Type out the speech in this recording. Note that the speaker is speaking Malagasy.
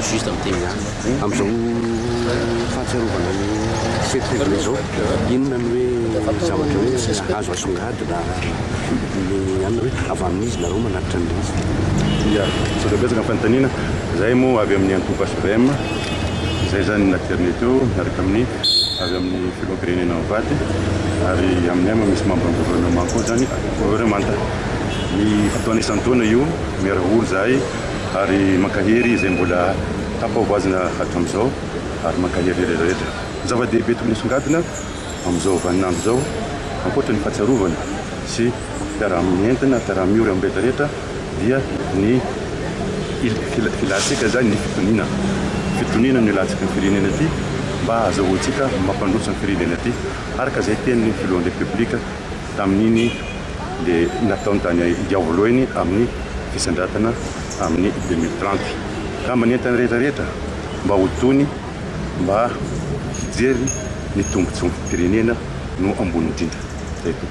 Juste am tegna am'izao fahatsiarovana ny fetifetiny zao inona ny hoe zavatra hoe azo asongady raha ny anona hoe avy amin'izy nareo manatitra an'izy. Ya, so betsaka fanontaniana zay moa avy amin'ny antoko SPM zay zany naterny teo miaraka amin'ny avy amin'ny filoam-pirenena mivady ary aminay moa misy membre gouvernement koa zany gouvernemanta ny fotoana isan-taona io miara-olo zahay ary mankahery zay mbola tapahoazina hatramin'izao ary mankahery rehetrarehetra zava-dehibe tokony asongadina amin'izao vaninandro zao ankoatra ny fahatsiarovana sy fiaraha-mientina fiaraha-miory amin'ny rehetrarehetra dia ny filatsika zany ny fitoniana ny ilatsika ny firenena ty mba azahoantsika mampandroso ny firenena ty araka zay tenyny filohan'ny republika tamin'iny le nataony tany diavolohany amin'ny fisandratana amin'ny 2030 ka manentana rehetrarehetra mba hotony mba hijery ny tombontsoa firenena no ambony indrindra zay to.